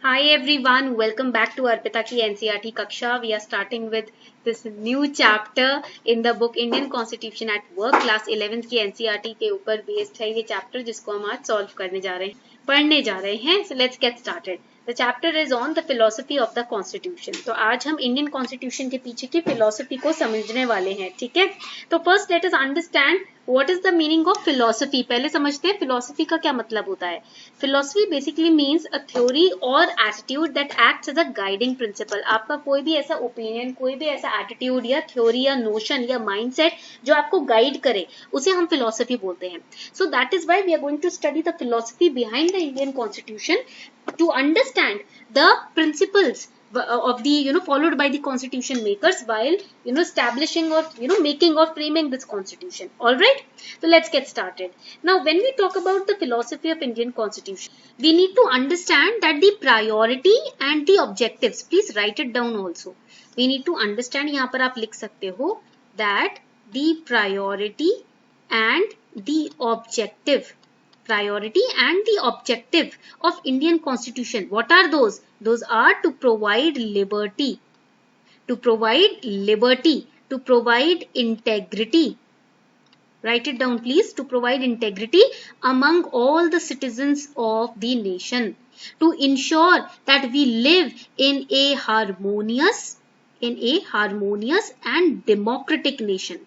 Hi everyone, welcome back to Arpita ki NCERT Kaksha. We are starting with this new chapter in the book Indian Constitution at Work. Class 11th की NCERT के ऊपर based है ये chapter जिसको हम आज solve करने जा रहे हैं, पढ़ने जा रहे हैं. So let's get started. The chapter is on the philosophy of the Constitution. तो आज हम Indian Constitution के पीछे की philosophy को समझने वाले हैं, ठीक है? तो first let us understand what is the meaning of philosophy. पहले समझते हैं philosophy का क्या मतलब होता है. Philosophy basically means a theory or attitude that acts as a guiding principle. आपका कोई भी ऐसा opinion, कोई भी ऐसा attitude या theory या notion या mindset जो आपको guide करे, उसे हम philosophy बोलते हैं. So that is why we are going to study the philosophy behind the Indian Constitution to understand the principles of the followed by the constitution makers while establishing or making or framing this constitution. All right, so let's get started. Now when we talk about the philosophy of Indian Constitution, we need to understand that the priority and the objectives, please write it down also. We need to understand, यहाँ पर आप लिख सकते हो that the priority and the objective of Indian Constitution, what are those? Those are to provide liberty, to provide integrity. Write it down please. To provide integrity among all the citizens of the nation, to ensure that we live in a harmonious and democratic nation.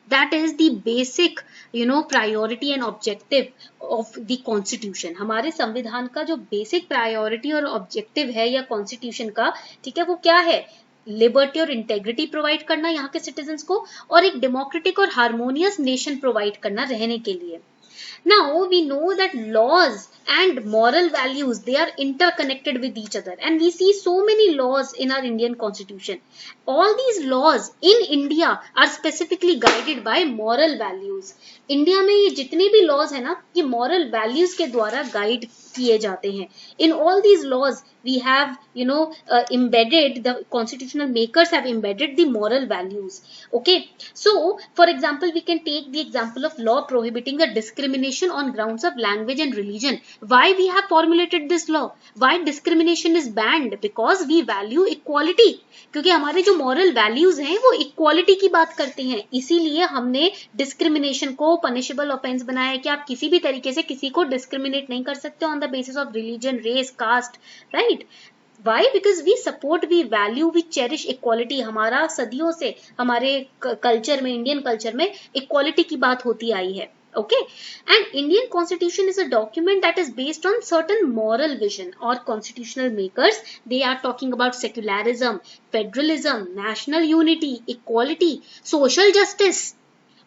That is the basic priority and objective of the constitution. हमारे संविधान का जो basic priority और objective है या constitution का, ठीक है, वो क्या है? लिबर्टी और इंटेग्रिटी प्रोवाइड करना यहाँ के सिटीजन्स को, और एक डेमोक्रेटिक और हार्मोनियस नेशन प्रोवाइड करना रहने के लिए. Now we know that laws and moral values, they are interconnected with each other, and we see so many laws in our Indian Constitution. All these laws in India are specifically guided by moral values. India में ये जितने भी laws है ना, ये moral values के द्वारा guide किए जाते हैं. In all these laws we have embedded, the constitutional makers have embedded the moral values. Okay, so for example we can take the example of law prohibiting the discrimination on grounds of language and religion. Why we have formulated this law? Why discrimination is banned? Because we value equality. क्योंकि हमारे जो moral values हैं वो equality की बात करते हैं, इसीलिए हमने discrimination को punishable offense बनाया है कि आप किसी भी तरीके से किसी को discriminate नहीं कर सकते on the basis of religion, race, caste, right? Why? Because we support, we value, we cherish equality. हमारा सदियों से हमारे कल्चर में, इंडियन कल्चर में equality की बात होती आई है. Okay, and Indian Constitution is a document that is based on certain moral vision, or constitutional makers, they are talking about secularism, federalism, national unity, equality, social justice.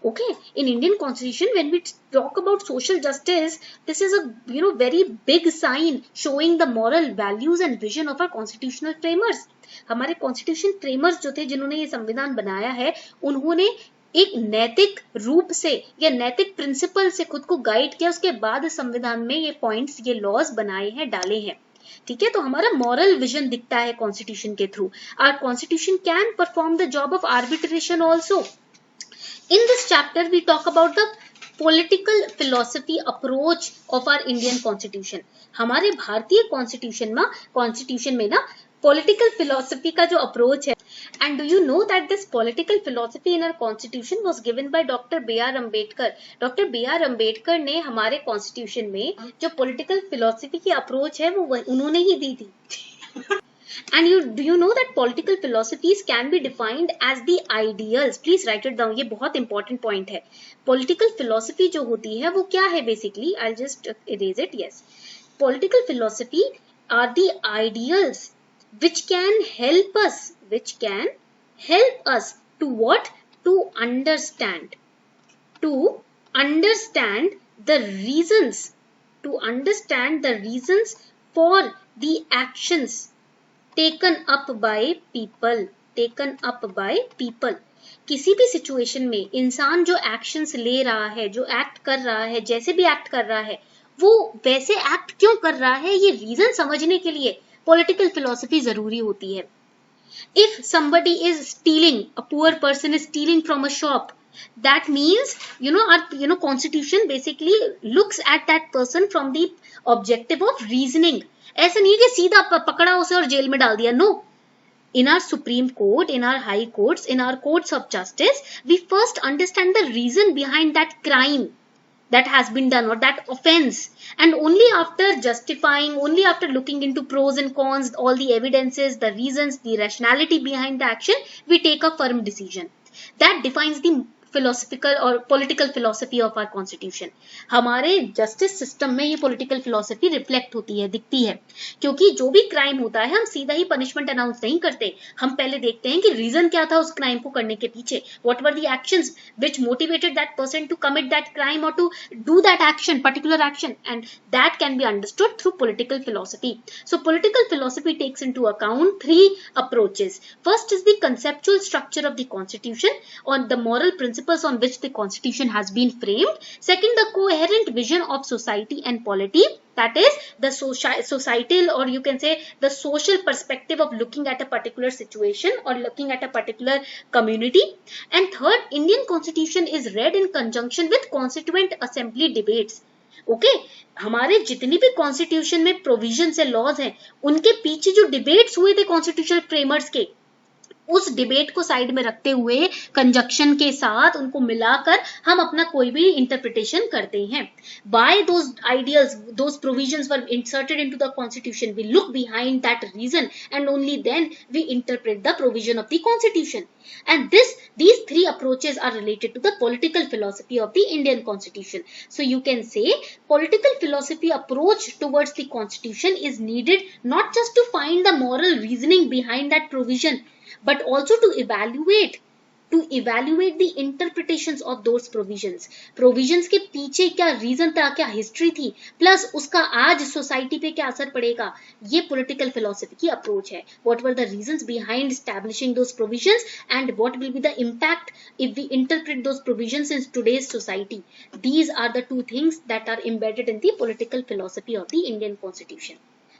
Okay, in Indian Constitution when we talk about social justice, this is a very big sign showing the moral values and vision of our constitutional framers. हमारे constitution framers जो थे, जिन्होंने ये संविधान बनाया है, उन्होंने एक नैतिक रूप से या नैतिक प्रिंसिपल से खुद को गाइड किया, उसके बाद संविधान में ये पॉइंट्स, ये लॉज बनाए हैं, डाले हैं. ठीक है, तो हमारा मॉरल विजन दिखता है कॉन्स्टिट्यूशन के थ्रू. Our constitution can perform the job of arbitration also. In this chapter we talk about the political philosophy approach of our Indian Constitution. हमारे भारतीय कॉन्स्टिट्यूशन में ना political philosophy का जो approach है, and do you know that this political philosophy in our constitution was given by Dr. B.R. Ambedkar. Dr. B.R. Ambedkar ने हमारे constitution में जो political philosophy की approach है वो उन्होंने ही दी थी. And do you know that political philosophies can be defined as the ideals? Please write it down. ये बहुत important point है. Political philosophy जो होती है वो क्या है basically? I'll just erase it. Yes, political philosophy are the ideals which can help us to what? To understand the reasons for the actions taken up by people. किसी भी situation में इंसान जो एक्शंस ले रहा है, जो एक्ट कर रहा है, जैसे भी एक्ट कर रहा है, वो वैसे एक्ट क्यों कर रहा है, ये रीजन समझने के लिए पॉलिटिकल फिलॉसफी जरूरी होती है. If somebody is stealing, a poor person is stealing from a shop, that means our constitution basically looks at that person from the objective of reasoning. ऐसा नहीं है कि सीधा पकड़ा उसे और जेल में डाल दिया, no. In our Supreme Court, in our high courts, in our courts of justice, we first understand the reason behind that crime that has been done or that offense, and only after justifying, only after looking into pros and cons, all the evidences, the reasons, the rationality behind the action, we take a firm decision. That defines the philosophical or political philosophy of our constitution. हमारे justice system में ये political philosophy reflect होती है, दिखती है, क्योंकि जो भी crime होता है हम सीधा ही punishment announce नहीं करते, हम पहले देखते हैं कि reason क्या था उस crime को करने के पीछे, what were the actions which motivated that person to commit that crime or to do that action, particular action, and that can be understood through political philosophy. So political philosophy takes into account three approaches. First is the conceptual structure of the constitution, on the moral principles on which the constitution has been framed. Second, the coherent vision of society and polity, that is the societal, or you can say the social perspective of looking at a particular situation or looking at a particular community. And third, Indian constitution is read in conjunction with constituent assembly debates. Okay हमारे जितनी भी constitution में provision है, laws हैं, उनके पीछे जो debates हुए थे कॉन्स्टिट्यूशनल फ्रेमर्स के, उस डिबेट को साइड में रखते हुए कंजक्शन के साथ उनको मिलाकर हम अपना कोई भी इंटरप्रिटेशन करते हैं. Why those ideals, those provisions were inserted into the constitution, we look behind that reason and only then we interpret the provision of the constitution. And these three approaches are related to the political philosophy of the Indian constitution. So you can say political philosophy approach towards the constitution is needed not just to find the moral reasoning behind that provision, but also to evaluate the interpretations of those provisions. Provisions के पीछे क्या reason था, क्या history थी, plus उसका आज society पे क्या असर पड़ेगा, ये पॉलिटिकल फिलोसफी की अप्रोच है. What were the reasons behind establishing those provisions and what will be the impact if we interpret those provisions in today's society? These are the two things that are embedded in the political philosophy of the Indian Constitution.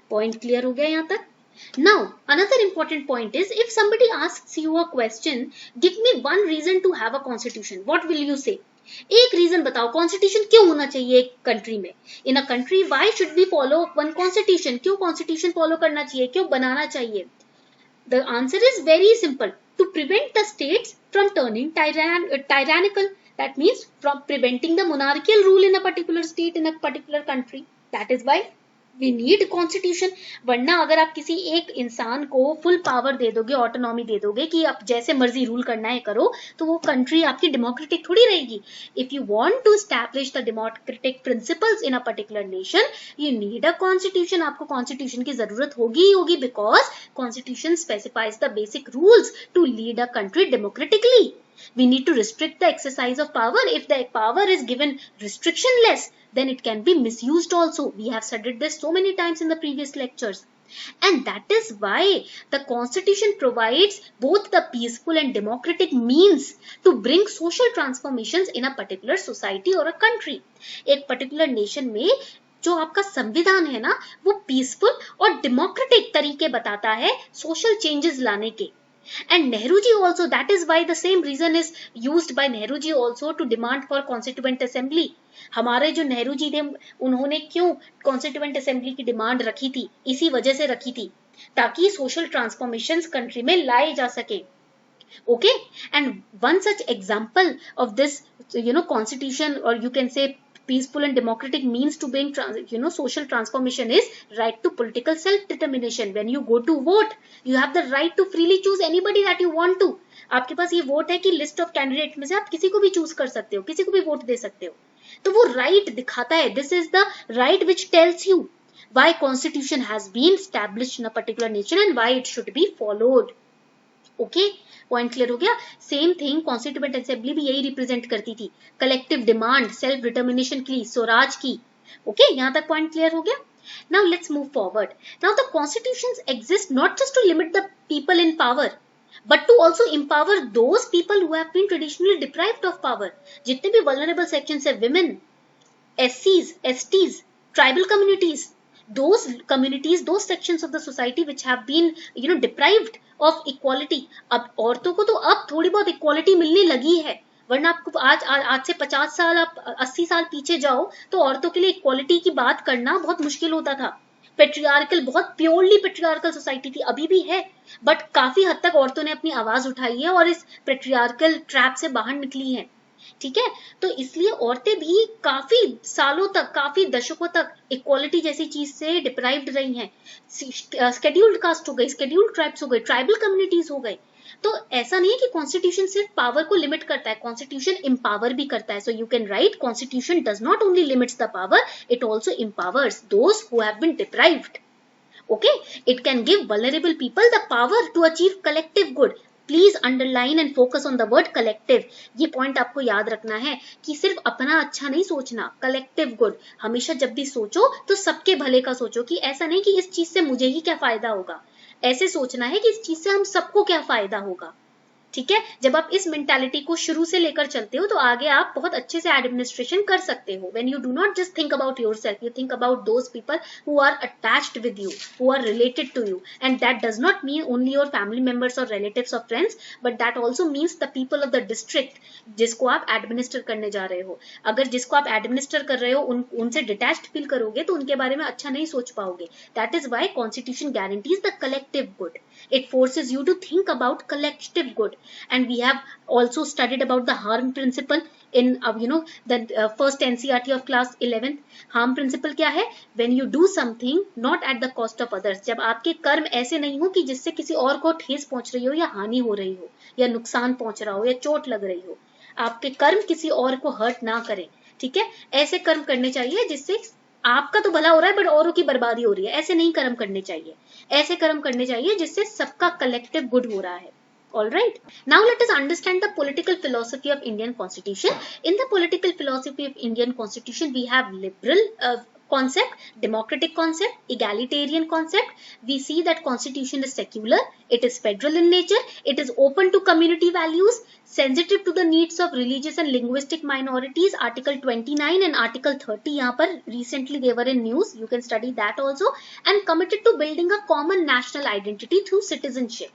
Point clear हो गया यहाँ तक? Now, another important point is, if somebody asks you a question, give me one reason to have a constitution, what will you say? एक reason बताओ constitution क्यों होना चाहिए एक कंट्री में. In a country why should we follow one constitution, क्यों constitution follow करना चाहिए, क्यों बनाना चाहिए? The answer is very simple, to prevent the states from turning tyrannical. That means from preventing the monarchical rule in a particular state, in a particular country. That is why we need constitution. वरना अगर आप किसी एक इंसान को full power दे दोगे, autonomy दे दोगे कि आप जैसे मर्जी रूल करना है करो, तो वो कंट्री आपकी डेमोक्रेटिक थोड़ी रहेगी. If you want to establish the democratic principles in a particular nation, you need a constitution. आपको कॉन्स्टिट्यूशन की जरूरत होगी ही होगी, because constitution specifies the basic rules to lead a country democratically. We need to restrict the exercise of power. If the power is given restrictionless, then it can be misused also. We have studied this so many times in the previous lectures. And that is why the constitution provides both the peaceful and democratic means to bring social transformations in a particular society or a country. एक particular nation में जो आपका संविधान है ना, वो peaceful और democratic तरीके बताता है social changes लाने के. And Nehru ji also, that is why the same reason is used by Nehru ji also to demand for constituent assembly. हमारे जो नेहरू जी थे, उन्होंने क्यों constituent assembly की डिमांड रखी थी? इसी वजह से रखी थी, ताकि social transformations कंट्री में लाए जा सके. Okay, and one such example of this, constitution, or you can say peaceful and democratic means to bring social transformation is right to political self-determination. When you go to vote, you have the right to freely choose anybody that you want to. आपके पास ये vote है कि list of candidate में से आप किसी को भी चूज कर सकते हो, किसी को भी वोट दे सकते हो. तो वो राइट दिखाता है. This is the right which tells you why constitution has been established in a particular nation and why it should be followed. Okay, point clear हो गया. सेम थिंग कॉन्स्टिट्यूएंट असेंबली भी यही रिप्रेजेंट करती थी, collective demand, self determination की, स्वराज की. Okay, यहाँ तक पॉइंट क्लियर हो गया. Now let's move forward. Now the constitutions exist not just to limit the people in power, but to also empower those people who have been traditionally deprived of power. जितने भी vulnerable sections है, women, SCs, STs, tribal communities, those sections of the society which have been deprived of equality. अब औरतों को तो अब थोड़ी बहुत इक्वालिटी मिलने लगी है, वरना आपको आज से 50 साल, आप 80 साल पीछे जाओ तो औरतों के लिए इक्वालिटी की बात करना बहुत मुश्किल होता था. पेट्रियार्कल, बहुत प्योरली पेट्रियार्कल सोसाइटी थी, अभी भी है, बट काफी हद तक औरतों ने अपनी आवाज उठाई है और इस पेट्रियार्कल ट्रैप से बाहर निकली हैं, ठीक है। तो इसलिए औरतें भी काफी सालों तक, काफी दशकों तक इक्वालिटी जैसी चीज से डिप्राइव्ड रही हैं। शेड्यूल्ड कास्ट हो गई, शेड्यूल्ड ट्राइब्स हो गए, ट्राइबल कम्युनिटीज हो गए। तो ऐसा नहीं है कि कॉन्स्टिट्यूशन सिर्फ पावर को लिमिट करता है, कॉन्स्टिट्यूशन एम्पावर भी करता है। So you can write, constitution does not only limits the power, it also empowers those who have been deprived. Okay, it can give vulnerable people the power to achieve collective good. Please underline and focus on the word collective. ये point आपको याद रखना है कि सिर्फ अपना अच्छा नहीं सोचना, कलेक्टिव गुड हमेशा जब भी सोचो तो सबके भले का सोचो, कि ऐसा नहीं कि इस चीज से मुझे ही क्या फायदा होगा, ऐसे सोचना है कि इस चीज से हम सबको क्या फायदा होगा, ठीक है। जब आप इस मेंटालिटी को शुरू से लेकर चलते हो तो आगे आप बहुत अच्छे से एडमिनिस्ट्रेशन कर सकते हो। When you do not just think about yourself, you think about those people who are attached with you, who are related to you, and that does not mean only your family members और relatives और friends, but that also means the people of the district जिसको आप administer करने जा रहे हो। अगर जिसको आप एडमिनिस्टर कर रहे हो उनसे डिटैच्ड फील करोगे तो उनके बारे में अच्छा नहीं सोच पाओगे। That is why constitution guarantees the collective good, it forces you to think about collective good. And we have also studied about the harm principle in the first NCERT of class 11th. harm principle क्या है? when you do something not at the cost of others, जब आपके कर्म ऐसे नहीं हो कि जिससे किसी और को ठेस पहुंच रही हो या हानि हो रही हो या नुकसान पहुंच रहा हो या चोट लग रही हो, आपके कर्म किसी और को हर्ट ना करें, ठीक है। ऐसे कर्म करने चाहिए जिससे आपका तो भला हो रहा है बट औरों की बर्बादी हो रही है, ऐसे नहीं कर्म करने चाहिए। ऐसे कर्म करने चाहिए जिससे सबका कलेक्टिव गुड हो रहा है। All right. Now let us understand the political philosophy of Indian Constitution. In the political philosophy of Indian Constitution, we have liberal concept, democratic concept, egalitarian concept. We see that Constitution is secular, it is federal in nature, it is open to community values, sensitive to the needs of religious and linguistic minorities. Article 29 and Article 30 यहाँ पर recently they were in news. You can study that also. And committed to building a common national identity through citizenship.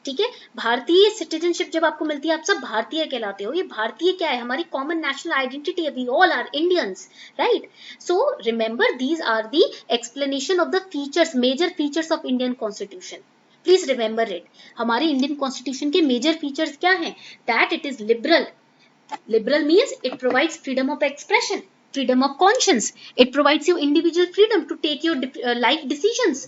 ठीक है, भारतीय citizenship जब आपको मिलती है आप सब भारतीय कहलाते हो। ये भारतीय क्या है? हमारी कॉमन नेशनल आइडेंटिटी है, we all are Indians, right. So remember these are the explanation of the features, major features of Indian constitution. Please remember it. हमारे इंडियन कॉन्स्टिट्यूशन के मेजर फीचर्स क्या हैं? That it is liberal. Liberal means it provides freedom of expression, freedom of conscience, it provides you individual freedom to take your life decisions.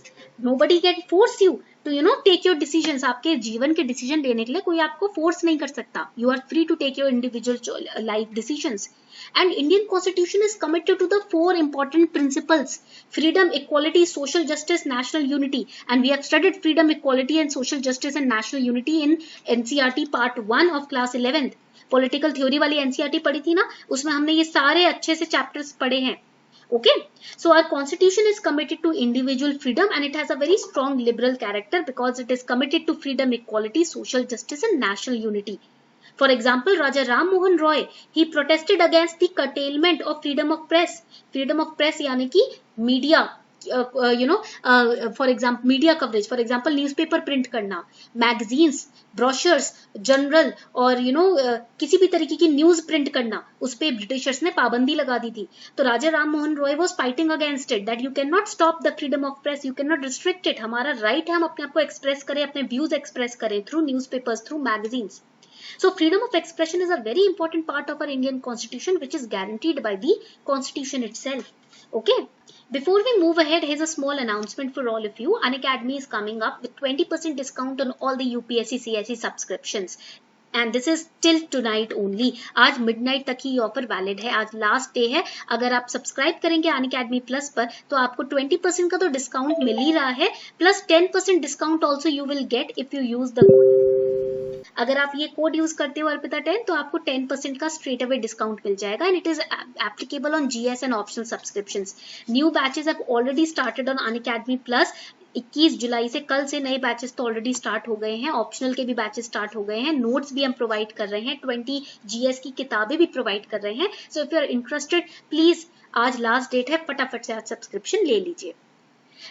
Nobody can force you to take your decisions. आपके जीवन के decision लेने के लिए कोई आपको force नहीं कर सकता। You are free to take your individual life decisions. And Indian Constitution is committed to the 4 important principles: freedom, equality, social justice, national unity. And we have studied freedom, equality and social justice and national unity in NCERT part 1 of class 11th. Political theory वाली NCERT पढ़ी थी ना, उसमें हमने ये सारे अच्छे से चैप्टर्स पढ़े हैं। Okay, so our constitution is committed to individual freedom and it has a very strong liberal character because it is committed to freedom, equality, social justice and national unity. For example, Raja Ram Mohan Roy, he protested against the curtailment of freedom of press. Freedom of press यानी कि media, for example media coverage, for example newspaper print करना, magazines, brochures, general और किसी भी तरीके की news print करना, उस पर ब्रिटिशर्स ने पाबंदी लगा दी थी। तो Raja Ram Mohan Roy was fighting against it, that you can not stop the freedom of press, you can not restrict it. हमारा राइट है हम अपने आप को एक्सप्रेस करें, अपने व्यूज एक्सप्रेस करें through newspapers, through magazines. So freedom of expression is a very important part of our Indian Constitution, which is guaranteed by the Constitution itself. Okay. Before we move ahead, here's a small announcement for all of you. Unacademy is coming up with 20% discount on all the UPSC CSE subscriptions. And this is till tonight only. आज midnight तक ही offer valid है, आज last day है। अगर आप subscribe करेंगे Unacademy plus पर तो आपको 20% का तो डिस्काउंट मिल ही रहा है, plus 10% discount also you will get if you use the code. अगर आप ये कोड यूज करते हो अर्पिता 10 तो आपको 10% का स्ट्रेट अवे डिस्काउंट मिल जाएगा and it is applicable on GS and optional subscriptions. New batches have already started on Unacademy plus. 21 जुलाई से, कल से नए बैचेस तो ऑलरेडी स्टार्ट हो गए हैं, ऑप्शनल के भी बैचेस स्टार्ट हो गए हैं, नोट्स भी हम प्रोवाइड कर रहे हैं, 20 जीएस की किताबें भी प्रोवाइड कर रहे हैं. So if you are interested please, आज लास्ट डेट है, फटाफट से आज सब्सक्रिप्शन ले लीजिए.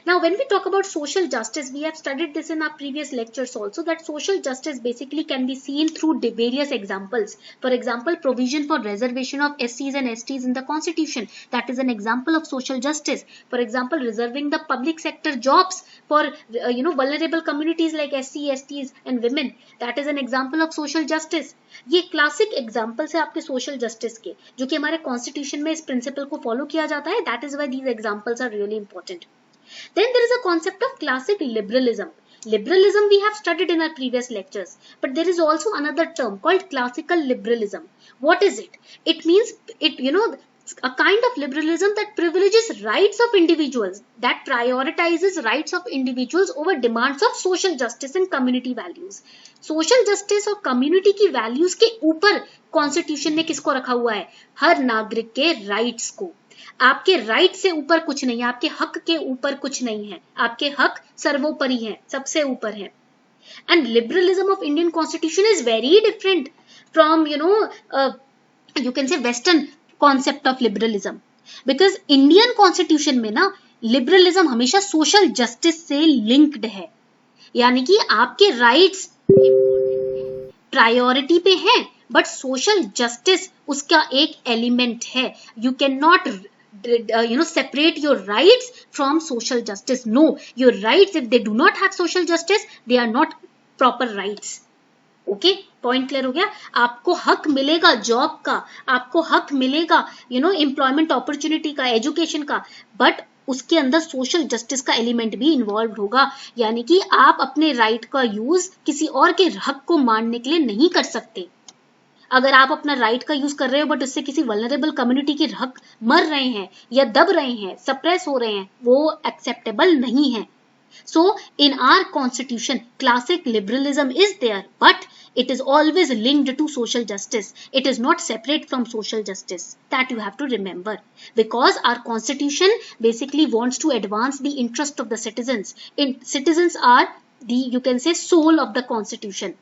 Now, when we talk about social justice, we have studied this in our previous lectures also, that social justice basically can be seen through various examples. For example, provision for reservation of SCs and STs in the constitution. That is an example of social justice. For example, reserving the public sector jobs for vulnerable communities like SC, STs and women. That is an example of social justice. ये classic examples है आपके social justice के, जो कि हमारे constitution में इस principal को फॉलो किया जाता है. That is why these examples are really important. Then there is a concept of classic liberalism. Liberalism we have studied in our previous lectures, but there is also another term called classical liberalism. What is it? It means a kind of liberalism that privileges rights of individuals, that prioritizes rights of individuals over demands of social justice and community values. Social justice और community की values के ऊपर constitution ने किसको रखा हुआ है? हर नागरिक के rights को. आपके राइट से ऊपर कुछ नहीं है, आपके हक के ऊपर कुछ नहीं है, आपके हक सर्वोपरि है, सबसे ऊपर है. And liberalism of Indian constitution is very different from you can say western concept of liberalism, because Indian constitution में ना लिबरलिज्म हमेशा सोशल जस्टिस से लिंक्ड है. यानी कि आपके राइट्स प्रायोरिटी पे हैं, बट सोशल जस्टिस उसका एक एलिमेंट है. You can not separate your rights from social justice. No, your rights, if they do not have social justice, they are not proper rights. Okay, point clear हो गया. आपको हक मिलेगा job का, आपको हक मिलेगा एम्प्लॉयमेंट अपॉर्चुनिटी का, एजुकेशन का, बट उसके अंदर सोशल जस्टिस का एलिमेंट भी इन्वॉल्व होगा. यानी कि आप अपने राइट का यूज किसी और के हक को मानने के लिए नहीं कर सकते. अगर आप अपना राइट का यूज कर रहे हो बट उससे किसी वल्नरेबल कम्युनिटी के हक मर रहे हैं या दब रहे हैं, सप्रेस हो रहे हैं, वो एक्सेप्टेबल नहीं है. So in our constitution classic liberalism is there, but it is always linked to social justice. It is not separate from social justice. That you have to remember, because our constitution basically wants to advance the interest of the citizens. Citizens are the, you can say, soul of the constitution.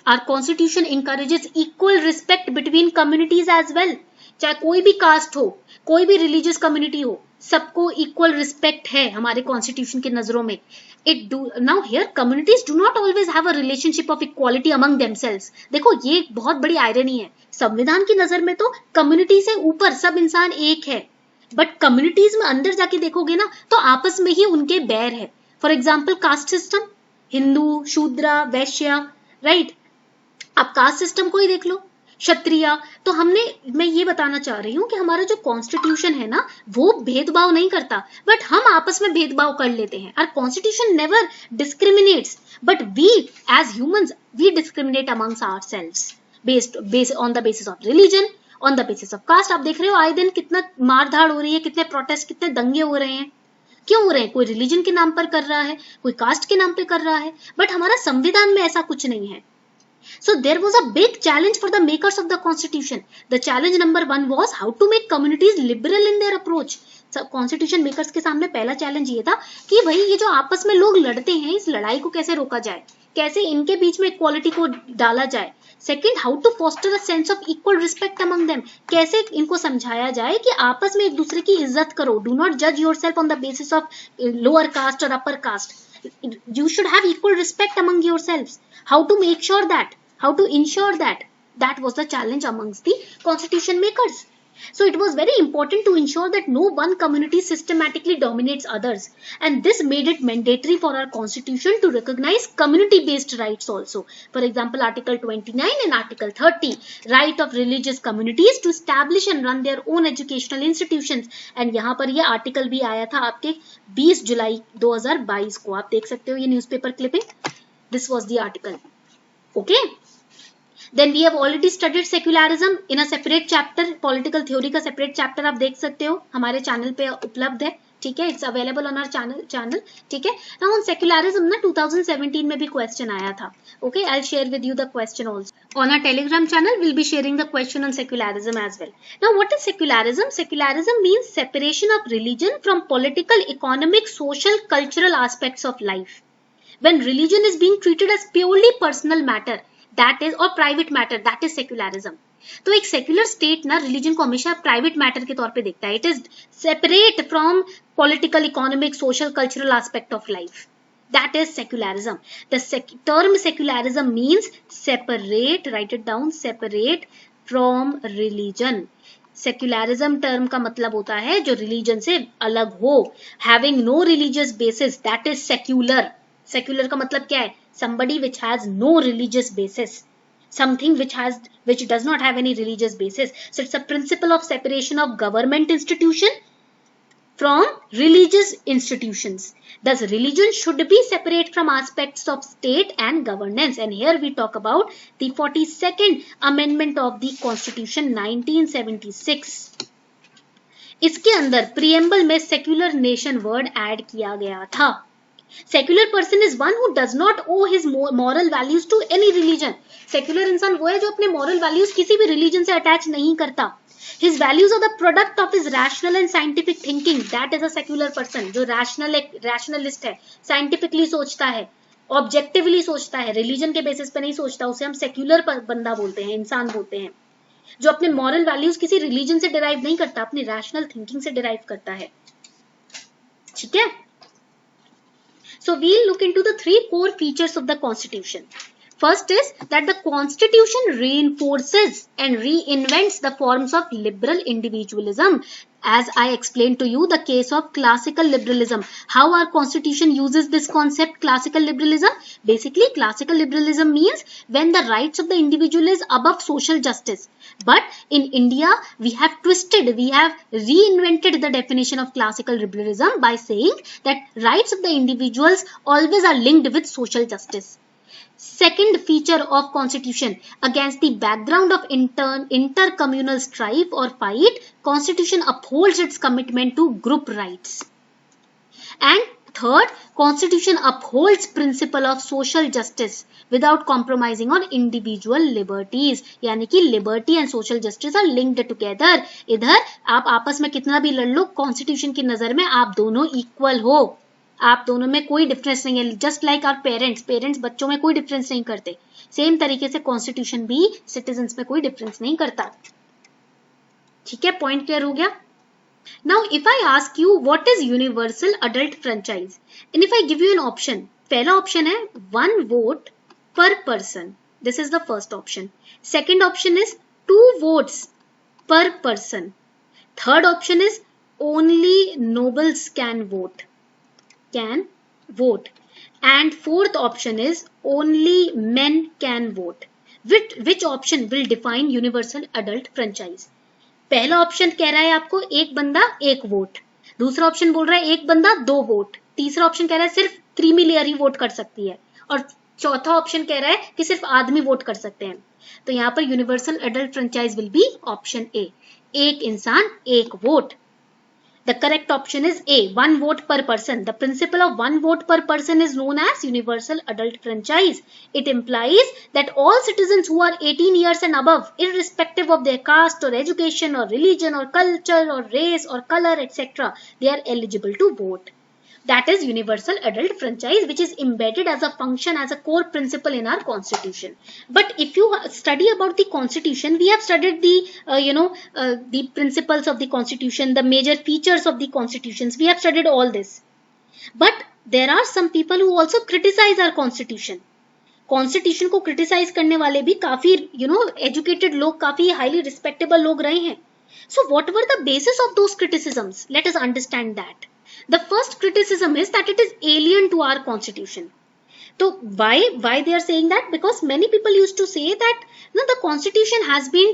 Our constitution encourages equal respect between communities as well. चाहे कोई भी cast हो, कोई भी religious community हो, सबको equal respect है हमारे कॉन्स्टिट्यूशन के नजरों में. Now here communities do not always have a relationship of equality among themselves. देखो ये बहुत बड़ी आयरनी है. संविधान की नजर में तो कम्युनिटी से ऊपर सब इंसान एक है, बट कम्युनिटीज में अंदर जाके देखोगे ना तो आपस में ही उनके बैर है. For example caste system, Hindu, Shudra, Vaishya, right. आप कास्ट सिस्टम को ही देख लो, क्षत्रिय. तो मैं ये बताना चाह रही हूँ कि हमारा जो कॉन्स्टिट्यूशन है ना वो भेदभाव नहीं करता, बट हम आपस में भेदभाव कर लेते हैं. Our constitution never discriminates, but we as humans we discriminate amongst ourselves based on the basis of religion, on the basis of caste. आप देख रहे हो आए दिन कितना मारधाड़ हो रही है, कितने प्रोटेस्ट, कितने दंगे हो रहे हैं. क्यों हो रहे हैं? कोई रिलीजन के नाम पर कर रहा है, कोई कास्ट के नाम पर कर रहा है, बट हमारा संविधान में ऐसा कुछ नहीं है. So there was a big challenge for the makers of the constitution. The challenge number 1 was how to make communities liberal in their approach. Constitution makers के सामने पहला चैलेंज ये था कि भाई ये जो आपस में लोग लड़ते हैं, इस लड़ाई को कैसे रोका जाए, कैसे इनके बीच में इक्वालिटी को डाला जाए. Second, how to foster a sense of equal respect among them. कैसे इनको समझाया जाए कि आपस में एक दूसरे की इज्जत करो. डू नॉट जज yourself on the basis of lower caste और upper caste. You should have equal respect among yourselves. How to make sure that? How to ensure that? That was the challenge amongst the constitution makers. So it was very important to ensure that no one community systematically dominates others, and this made it mandatory for our constitution to recognize community-based rights also. For example, Article 29 and Article 30, right of religious communities to establish and run their own educational institutions. And यहाँ पर ये article भी आया था आपके 20 जुलाई 2022 को. आप देख सकते हो ये newspaper clipping. This was the article. Okay. Then we have already studied secularism in a separate chapter. Political theory का separate chapter आप देख सकते हो, हमारे चैनल पे उपलब्ध है. ठीक है, it's available on our channel. ठीक है. नाउ ऑन सेक्युलरिज्म ना 2017 में भी क्वेश्चन आया था. Okay, I will share with you the question also on our Telegram channel. Will be sharing the question on secularism as well. Now what is secularism? Secularism means separation of religion from political, economic, social, cultural aspects of life. When religion is being treated as purely personal matter, that is, or private matter, that is secularism. तो एक secular state ना religion को हमेशा private matter के तौर पे देखता है. It is separate from political, economic, social, cultural aspect of life. That is secularism. The term secularism means separate, write it down, separate from religion. Secularism term का मतलब होता है जो religion से अलग हो. Having no religious basis, that is secular. Secular का मतलब क्या है? Somebody which has no religious basis. Something which does not have any religious basis. So it's a principle of separation of government institution from religious institutions. Thus, religion should be separate from aspects of state and governance. And here we talk about the 42nd Amendment of the Constitution 1976. इसके अंदर preamble में secular nation word add किया गया था. Secular person is one who does not owe his moral values to any religion. Secular इंसान वो है जो अपने moral values किसी भी religion से attach नहीं करता. His values are the product of his rational and scientific thinking. That is a secular person. जो rationalist है, scientifically सोचता है, objectively सोचता है, religion के basis पे नहीं सोचता, उसे हम secular बंदा बोलते हैं, इंसान बोलते हैं. जो अपने moral values किसी religion से derive नहीं करता, अपनी rational thinking से derive करता है. ठीक है? So we'll look into the 3 core features of the Constitution. First is that the Constitution reinforces and reinvents the forms of liberal individualism. As I explained to you, the case of classical liberalism. How our Constitution uses this concept, classical liberalism? Basically, classical liberalism means when the rights of the individual is above social justice. But in India, we have reinvented the definition of classical liberalism by saying that rights of the individuals always are linked with social justice. Second feature of Constitution, against the background of intercommunal strife or fight, Constitution upholds its commitment to group rights. And third, Constitution upholds principle of social justice without compromising on individual liberties. यानी कि liberty and social justice are linked together. इधर आप आपस में कितना भी लड़ लो, Constitution की नजर में आप दोनों equal हो. आप दोनों में कोई डिफरेंस नहीं है. जस्ट लाइक आवर पेरेंट्स बच्चों में कोई डिफरेंस नहीं करते, सेम तरीके से कॉन्स्टिट्यूशन भी सिटीजन्स में कोई डिफरेंस नहीं करता. ठीक है, पॉइंट क्लियर हो गया. Now if I ask you what is universal adult franchise and if I give you an option, पहला ऑप्शन है 1 वोट पर person, this is the first option. Second option is 2 votes पर person. Third option is only nobles can vote. And fourth option is only men can vote. Which option will define universal adult franchise? पहला option कह रहा है आपको एक बंदा एक vote, दूसरा ऑप्शन बोल रहा है एक बंदा 2 वोट, तीसरा ऑप्शन कह रहा है सिर्फ क्रीमी लेयर ही वोट कर सकती है, और चौथा ऑप्शन कह रहा है कि सिर्फ आदमी वोट कर सकते हैं. तो यहाँ पर universal adult franchise will be option A, एक इंसान एक vote. The correct option is A, 1 vote per person. The principle of 1 vote per person is known as universal adult franchise. It implies that all citizens who are 18 years and above, irrespective of their caste or education or religion or culture or race or color, etc., they are eligible to vote. That is universal adult franchise, which is embedded as a function, as a core principle in our Constitution. But if you study about the Constitution, we have studied the principles of the Constitution, the major features of the Constitutions. We have studied all this. But there are some people who also criticize our Constitution. Constitution को criticize करने वाले भी काफी educated लोग, काफी highly respectable लोग रहे हैं. So what were the basis of those criticisms? Let us understand that. The first criticism is that it is alien to our Constitution. So why they are saying that? Because many people used to say that the Constitution has been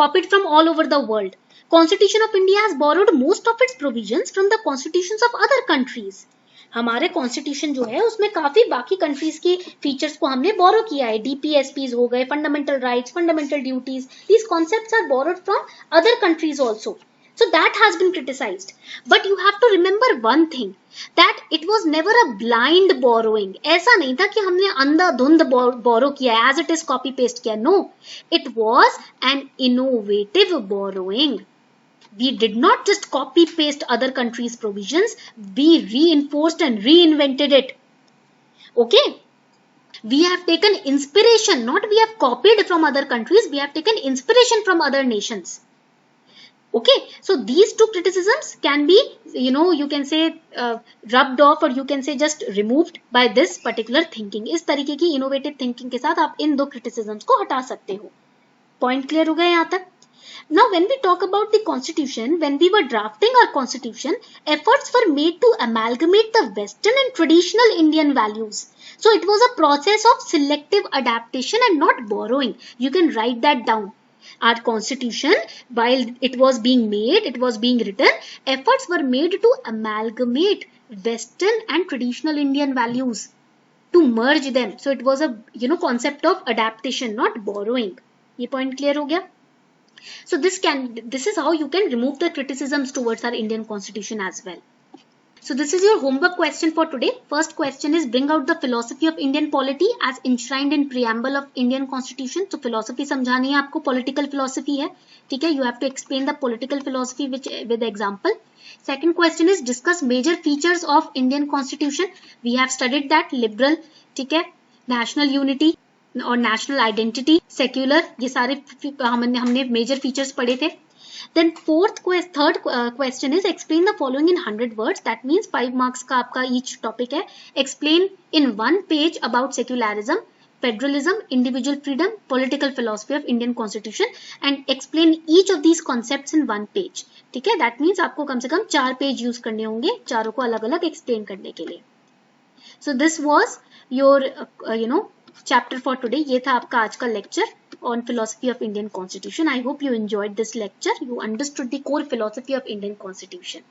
copied from all over the world. Constitution of India has borrowed most of its provisions from the constitutions of other countries. हमारे constitution जो है उसमें काफी बाकी countries की features को हमने बोरो किया है. डीपीएसपीज हो गए, fundamental rights, fundamental duties, these concepts are borrowed from other countries also. So that has been criticized. But you have to remember one thing, that it was never a blind borrowing. ऐसा नहीं था कि हमने अंधाधुंध borrow किया है, as it is copy paste किया. No, it was an innovative borrowing. We did not just copy paste other countries' provisions, we reinforced and reinvented it. Okay? We have taken inspiration, not we have copied from other countries, we have taken inspiration from other nations. Okay, so these two criticisms can be, you can say rubbed off, or you can say just removed by this particular thinking. इस तरीके की innovative thinking के साथ आप इन दो criticisms को हटा सकते हो. Point clear हो गया यहाँ तक? Now, when we talk about the constitution, when we were drafting our constitution, efforts were made to amalgamate the Western and traditional Indian values. So it was a process of selective adaptation and not borrowing. You can write that down. Our constitution, while it was being made, it was being written, efforts were made to amalgamate Western and traditional Indian values, to merge them. So it was a concept of adaptation, not borrowing. ये point clear हो गया? So this is how you can remove the criticisms towards our Indian constitution as well. So this is your homework question for today. First question is, bring out the philosophy of Indian polity as enshrined in preamble of Indian constitution. So philosophy समझानी है आपको, political philosophy है, ठीक है? You have to explain the political philosophy with example. Second question is, discuss major features of Indian constitution. We have studied that, liberal, ठीक है, national unity और national identity, secular, ये सारे हमने major features पढ़े थे. Then third question is, explain the following in 100 words. That means 5 marks का आपका each topic है. Explain in 1 page about secularism, federalism, individual freedom, political philosophy of Indian constitution, and explain each of these concepts in 1 page. ठीक है? That means आपको कम से कम 4 page use करने होंगे, चारों को अलग अलग एक्सप्लेन करने के लिए. So this was your chapter for today. ये था आपका आज का lecture on philosophy of Indian constitution. I hope you enjoyed this lecture. You understood the core philosophy of Indian constitution.